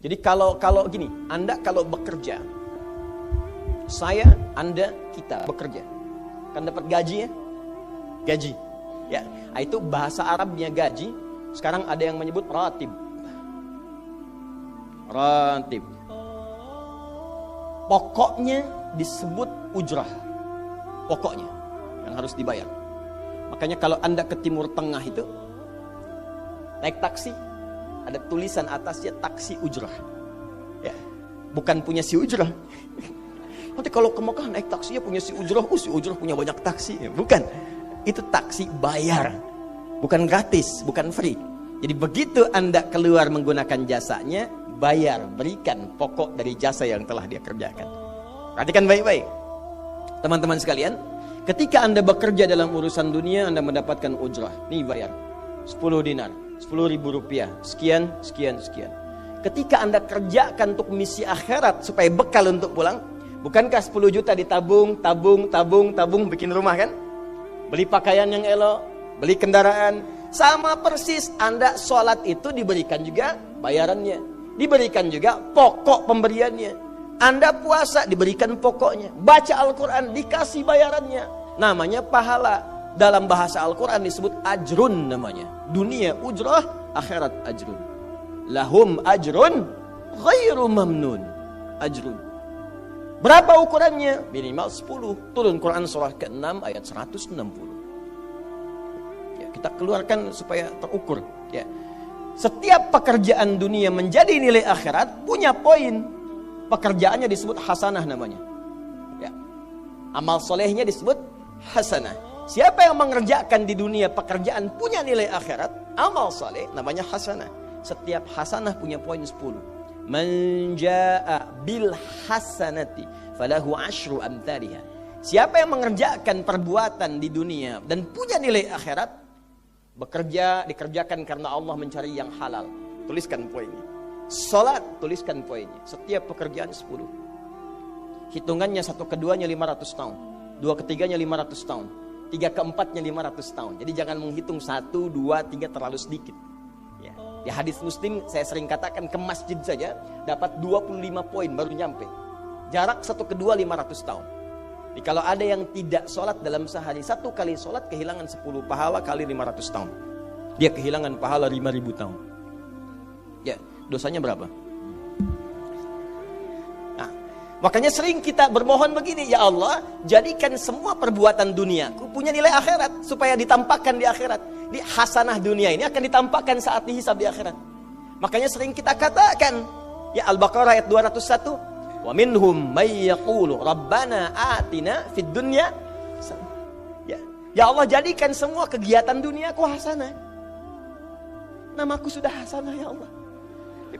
Jadi kalau gini, Anda kalau bekerja, saya, Anda, kita bekerja, kan dapat gaji ya? Gaji. Ya, itu bahasa Arabnya gaji. Sekarang ada yang menyebut ratib. Ratib. Pokoknya disebut ujrah. Pokoknya yang harus dibayar. Makanya kalau Anda ke Timur Tengah itu naik taksi, ada tulisan atasnya taksi ujrah. Ya, bukan punya si ujrah. Nanti kalau ke Mekah naik taksinya punya si ujrah, si ujrah punya banyak taksi. Ya, bukan. Itu taksi bayar. Bukan gratis, bukan free. Jadi begitu Anda keluar menggunakan jasanya, bayar, berikan pokok dari jasa yang telah dia kerjakan. Perhatikan baik-baik. Teman-teman sekalian, ketika Anda bekerja dalam urusan dunia, Anda mendapatkan ujrah. Nih bayar, 10 dinar, 10.000 rupiah, sekian, sekian, sekian. Ketika Anda kerjakan untuk misi akhirat supaya bekal untuk pulang, bukankah 10 juta ditabung, tabung, bikin rumah kan? Beli pakaian yang elok, beli kendaraan. Sama persis Anda sholat itu diberikan juga bayarannya. Diberikan juga pokok pemberiannya. Anda puasa diberikan pokoknya. Baca Al-Quran dikasih bayarannya. Namanya pahala. Dalam bahasa Al-Quran disebut ajrun namanya. Dunia ujrah, akhirat ajrun. Lahum ajrun ghairu mamnun. Ajrun. Berapa ukurannya? Minimal 10. Turun Quran surah ke-6 ayat 160. Kita keluarkan supaya terukur. Ya. Setiap pekerjaan dunia menjadi nilai akhirat punya poin. Pekerjaannya disebut hasanah namanya. Ya. Amal solehnya disebut hasanah. Siapa yang mengerjakan di dunia pekerjaan punya nilai akhirat, amal soleh namanya hasanah. Setiap hasanah punya poin 10. Man jaa bil hasanati falahu asyru amthaliha. Siapa yang mengerjakan perbuatan di dunia dan punya nilai akhirat, bekerja dikerjakan karena Allah mencari yang halal. Tuliskan poinnya. Salat, tuliskan poinnya. Setiap pekerjaan 10. Hitungannya 1 keduanya 500 tahun. 2 ketiganya 500 tahun. 3 keempatnya 500 tahun. Jadi jangan menghitung 1, 2, 3 terlalu sedikit. Ya. Di hadis Muslim saya sering katakan ke masjid saja dapat 25 poin baru nyampe. Jarak 1 kedua 500 tahun. Jadi kalau ada yang tidak sholat dalam sehari, 1 kali sholat kehilangan 10 pahala kali 500 tahun. Dia kehilangan pahala 5.000 tahun. Ya, dosanya berapa? Nah, makanya sering kita bermohon begini, ya Allah, jadikan semua perbuatan duniaku punya nilai akhirat supaya ditampakkan di akhirat. Di hasanah dunia ini akan ditampakkan saat dihisab di akhirat. Makanya sering kita katakan, ya Al-Baqarah ayat 201. Wa minhum may yaqulu rabbana atina fid dunya. Ya Allah, jadikan semua kegiatan duniaku hasanah. Namaku sudah hasanah ya Allah.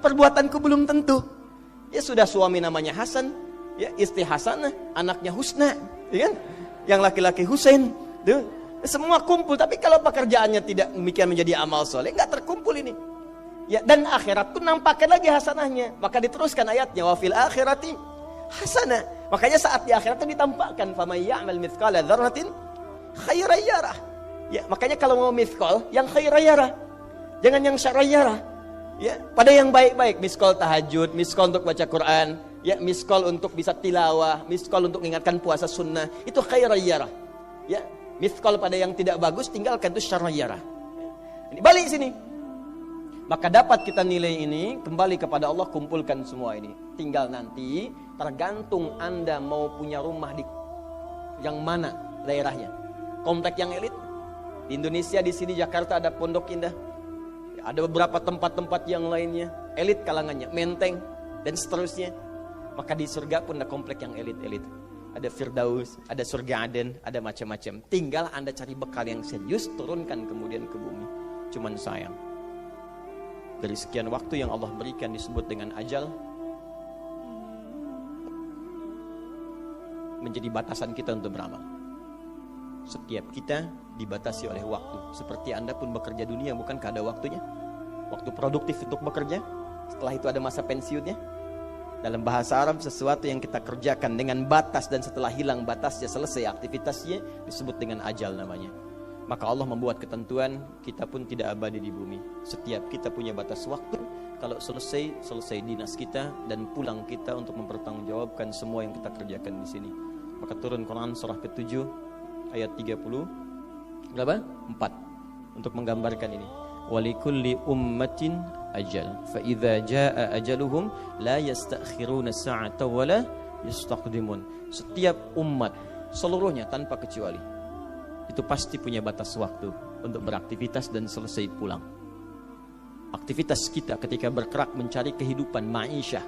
Perbuatanku belum tentu. Ya sudah suami namanya Hasan, ya istri Hasanah, anaknya Husna, ya kan? Yang laki-laki Husain. Tuh, semua kumpul, tapi kalau pekerjaannya tidak demikian menjadi amal soleh, enggak terkumpul ini. Ya, dan akhirat pun nampakkan lagi hasanahnya. Maka diteruskan ayatnya, wa fil akhirati hasanah. Makanya saat di akhirat itu ditampakkan, faman ya'mal mithqala dzarratin khairan yarah. Ya, makanya kalau mau mithqal yang khairan yarah. Jangan yang syarran yarah. Ya, pada yang baik-baik, miskol tahajud, miskol untuk baca Quran, ya, miskol untuk bisa tilawah, miskol untuk mengingatkan puasa sunnah, itu khairan yarah. Ya, miskol pada yang tidak bagus tinggalkan, itu syarran yarah. Ini balik sini. Maka dapat kita nilai ini, kembali kepada Allah, kumpulkan semua ini. Tinggal nanti, tergantung Anda mau punya rumah di yang mana daerahnya. Komplek yang elit. Di Indonesia, di sini Jakarta ada Pondok Indah. Ada beberapa tempat-tempat yang lainnya. Elit kalangannya, Menteng, dan seterusnya. Maka di surga pun ada komplek yang elit-elit. Ada Firdaus, ada surga Aden, ada macam-macam. Tinggal Anda cari bekal yang serius, turunkan kemudian ke bumi. Cuman sayang, dari sekian waktu yang Allah berikan disebut dengan ajal, menjadi batasan kita untuk beramal. Setiap kita dibatasi oleh waktu. Seperti Anda pun bekerja dunia, bukankah ada waktunya? Waktu produktif untuk bekerja, setelah itu ada masa pensiunnya. Dalam bahasa Arab, sesuatu yang kita kerjakan dengan batas dan setelah hilang batasnya, selesai aktivitasnya, disebut dengan ajal namanya. Maka Allah membuat ketentuan, kita pun tidak abadi di bumi. Setiap kita punya batas waktu, kalau selesai dinas kita dan pulang kita untuk mempertanggungjawabkan semua yang kita kerjakan di sini. Maka turun Quran surah ke-7 ayat 30 berapa? 4 untuk menggambarkan ini. Walikulli ummatin ajal fa idza jaa ajaluhum la yastakhiruna sa'ata wa la yastaqdimun. Setiap umat seluruhnya tanpa kecuali itu pasti punya batas waktu untuk beraktivitas dan selesai pulang. Aktivitas kita ketika bergerak mencari kehidupan ma'isyah,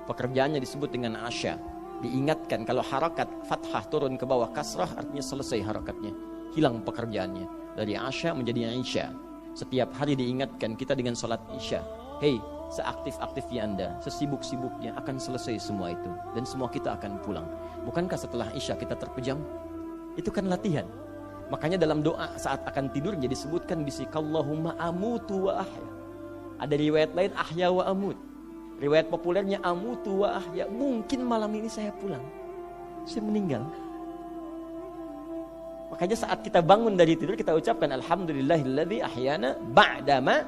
pekerjaannya disebut dengan asya. Diingatkan kalau harakat fathah turun ke bawah kasrah artinya selesai harakatnya, hilang pekerjaannya. Dari asya menjadi isya. Setiap hari diingatkan kita dengan salat isya. Hei, seaktif-aktifnya Anda, sesibuk-sibuknya akan selesai semua itu dan semua kita akan pulang. Bukankah setelah isya kita terpejam? Itu kan latihan. Makanya dalam doa saat akan tidur jadi disebutkan bisikallahumma amutu wa ahya. Ada riwayat lain ahya wa amut. Riwayat populernya amutu wa ahya. Mungkin malam ini saya pulang, saya meninggal. Makanya saat kita bangun dari tidur kita ucapkan alhamdulillahilladzi ahyana ba'dama.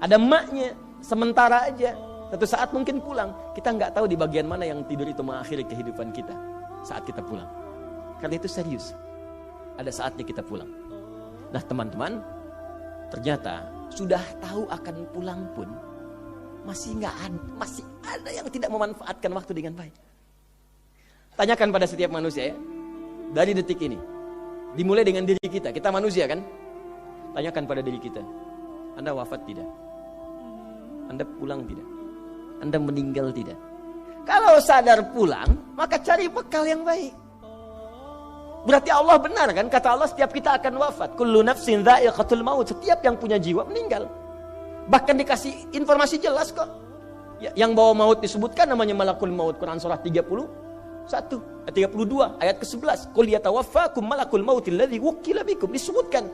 Ada maknya, sementara aja. Satu saat mungkin pulang. Kita nggak tahu di bagian mana yang tidur itu mengakhiri kehidupan kita saat kita pulang. Karena itu serius. Ada saatnya kita pulang. Nah teman-teman, ternyata sudah tahu akan pulang pun masih ada yang tidak memanfaatkan waktu dengan baik. Tanyakan pada setiap manusia ya. Dari detik ini. Dimulai dengan diri kita. Kita manusia kan? Tanyakan pada diri kita. Anda wafat tidak? Anda pulang tidak? Anda meninggal tidak? Kalau sadar pulang, maka cari bekal yang baik. Berarti Allah benar kan? Kata Allah setiap kita akan wafat. Kullu nafsin dha'iqatul maut. Setiap yang punya jiwa meninggal. Bahkan dikasih informasi jelas kok. Yang bawa maut disebutkan namanya malakul maut. Quran surah 32 ayat ke-11. Qul yatawaffakum malakul mautil ladzi wukkila bikum. Disebutkan.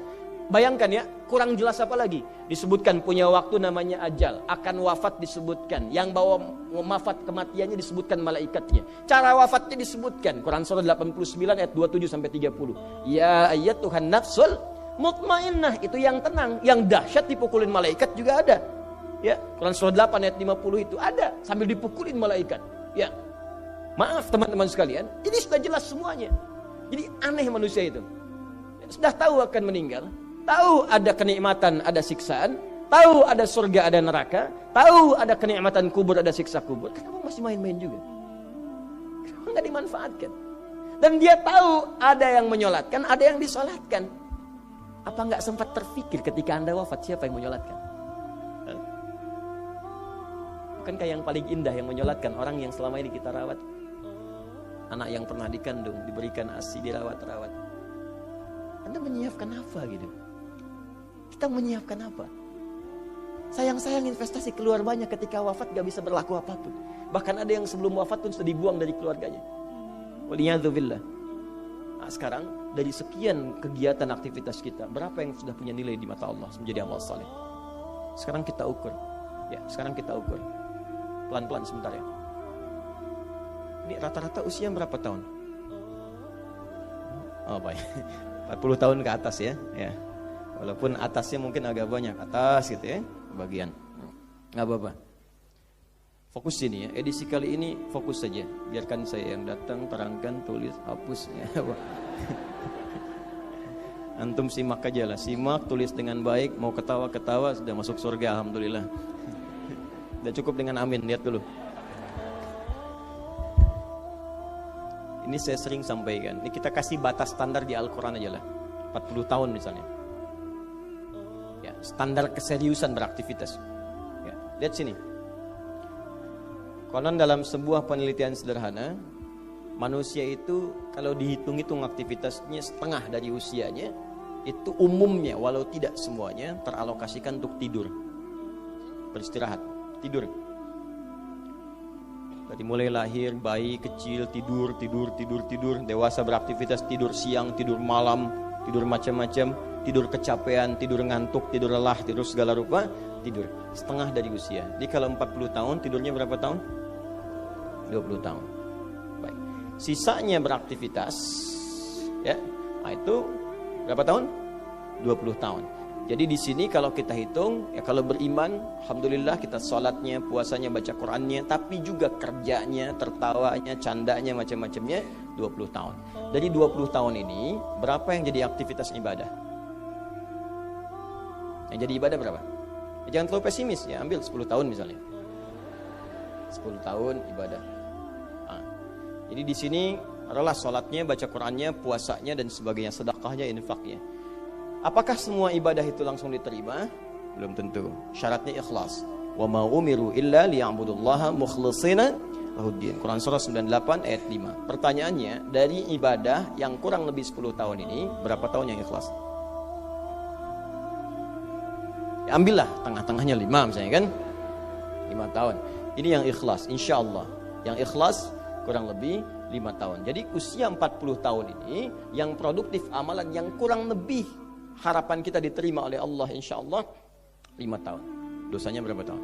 Bayangkan ya, kurang jelas apa lagi? Disebutkan punya waktu namanya ajal, akan wafat disebutkan. Yang bawa wafat kematiannya disebutkan malaikatnya. Cara wafatnya disebutkan. Quran surah 89 ayat 27 sampai 30. Ya ayyatuhan nafsul mutmainnah, itu yang tenang, yang dahsyat dipukulin malaikat juga ada. Ya, Quran surah 8 ayat 50 itu ada sambil dipukulin malaikat. Ya. Maaf teman-teman sekalian, ini sudah jelas semuanya. Jadi aneh manusia itu. Sudah tahu akan meninggal. Tahu ada kenikmatan, ada siksaan. Tahu ada surga, ada neraka. Tahu ada kenikmatan kubur, ada siksa kubur. Kenapa masih main-main juga? Kenapa nggak dimanfaatkan? Dan dia tahu ada yang menyolatkan, ada yang disolatkan. Apa nggak sempat terfikir ketika Anda wafat siapa yang menyolatkan? Bukankah yang paling indah yang menyolatkan orang yang selama ini kita rawat? Anak yang pernah dikandung, diberikan ASI, dirawat-rawat. Anda menyiapkan apa gitu? Kita menyiapkan apa? Sayang-sayang investasi keluar banyak ketika wafat gak bisa berlaku apapun. Bahkan ada yang sebelum wafat pun sudah dibuang dari keluarganya. Waliyadzubillah. Nah, sekarang dari sekian kegiatan aktivitas kita, berapa yang sudah punya nilai di mata Allah menjadi amal saleh? Sekarang kita ukur. Ya, sekarang kita ukur. Pelan-pelan sebentar ya. Ini rata-rata usia berapa tahun? Oh baik. 40 tahun ke atas ya. Ya. Walaupun atasnya mungkin agak banyak atas gitu ya, bagian. Nggak apa-apa. Fokus sini ya. Edisi kali ini fokus saja. Biarkan saya yang datang, terangkan, tulis, hapus ya. Antum simak aja lah. Simak, tulis dengan baik. Mau ketawa-ketawa sudah masuk surga, alhamdulillah. Udah cukup dengan amin. Lihat dulu. Ini saya sering sampaikan. Ini kita kasih batas standar di Al-Quran aja lah. 40 tahun misalnya. Ya, standar keseriusan beraktivitas. Ya, lihat sini. Konon dalam sebuah penelitian sederhana, manusia itu kalau dihitung-hitung aktivitasnya setengah dari usianya, itu umumnya walau tidak semuanya teralokasikan untuk tidur. Beristirahat, tidur. Dari mulai lahir, bayi kecil, tidur, dewasa beraktivitas, tidur siang, tidur malam, tidur macam-macam, tidur kecapean, tidur ngantuk, tidur lelah, tidur segala rupa, tidur. Setengah dari usia. Jadi kalau 40 tahun, tidurnya berapa tahun? 20 tahun. Baik. Sisanya beraktivitas, ya. Nah itu berapa tahun? 20 tahun. Jadi di sini kalau kita hitung, ya kalau beriman, alhamdulillah kita sholatnya, puasanya, baca Qurannya, tapi juga kerjanya, tertawanya, candanya, macam-macamnya 20 tahun. Dari 20 tahun ini, berapa yang jadi aktivitas ibadah? Yang jadi ibadah berapa? Ya, jangan terlalu pesimis ya, ambil 10 tahun misalnya. 10 tahun ibadah. Nah, jadi di sini adalah sholatnya, baca Qurannya, puasanya, dan sebagainya, sedekahnya, infaknya. Apakah semua ibadah itu langsung diterima? Belum tentu. Syaratnya ikhlas. Wa ma umiru illa liya'budullaha mukhlishina lahuddin. Quran surah 98 ayat 5. Pertanyaannya, dari ibadah yang kurang lebih 10 tahun ini, berapa tahun yang ikhlas? Ya, ambillah tengah-tengahnya 5 misalnya kan. 5 tahun. Ini yang ikhlas, insya Allah. Yang ikhlas kurang lebih 5 tahun. Jadi usia 40 tahun ini, yang produktif amalan yang kurang lebih harapan kita diterima oleh Allah insya Allah 5 tahun. Dosanya berapa tahun?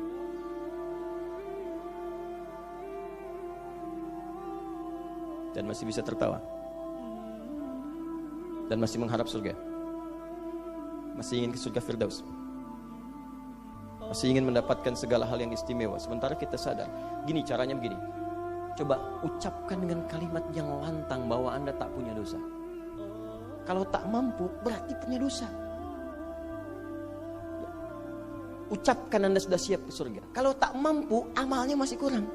Dan masih bisa tertawa. Dan masih mengharap surga. Masih ingin ke surga Firdaus. Masih ingin mendapatkan segala hal yang istimewa. Sementara kita sadar, gini caranya begini. Coba ucapkan dengan kalimat yang lantang bahwa Anda tak punya dosa. Kalau tak mampu, berarti punya dosa. Ucapkan Anda sudah siap ke surga. Kalau tak mampu, amalnya masih kurang.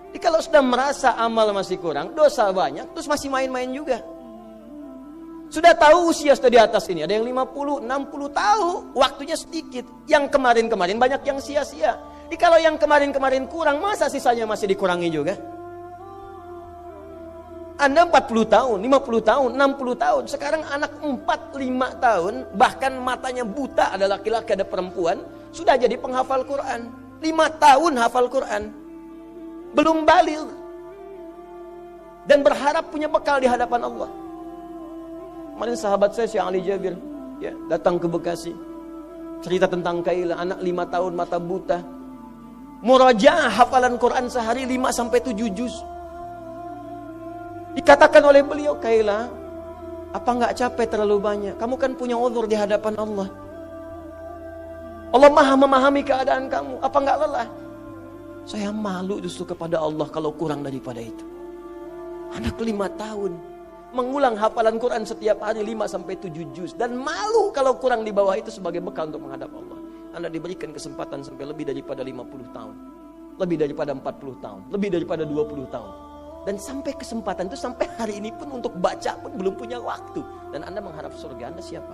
Jadi kalau sudah merasa amal masih kurang, dosa banyak, terus masih main-main juga. Sudah tahu usia sudah di atas ini, ada yang 50, 60 tahu, waktunya sedikit. Yang kemarin-kemarin banyak yang sia-sia. Jadi kalau yang kemarin-kemarin kurang, masa sisanya masih dikurangi juga? Anda 40 tahun, 50 tahun, 60 tahun. Sekarang anak 4-5 tahun, bahkan matanya buta, ada laki-laki, ada perempuan, sudah jadi penghafal Quran. 5 tahun hafal Quran. Belum baligh. Dan berharap punya bekal di hadapan Allah. Kemarin sahabat saya, Syekh Ali Jabir, ya, datang ke Bekasi. Cerita tentang Kaila, anak 5 tahun, mata buta. Murajaah hafalan Quran sehari 5-7 juz. Dikatakan oleh beliau, Kaila, apa enggak capek terlalu banyak? Kamu kan punya uzur di hadapan Allah. Allah Maha memahami keadaan kamu. Apa enggak lelah? Saya malu justru kepada Allah kalau kurang daripada itu. Anak 5 tahun mengulang hafalan Quran setiap hari 5-7 juz, dan malu kalau kurang di bawah itu sebagai bekal untuk menghadap Allah. Anda diberikan kesempatan sampai lebih daripada 50 tahun, lebih daripada 40 tahun, lebih daripada 20 tahun. Dan sampai kesempatan itu, sampai hari ini pun untuk baca pun belum punya waktu. Dan Anda mengharap surga, Anda siapa?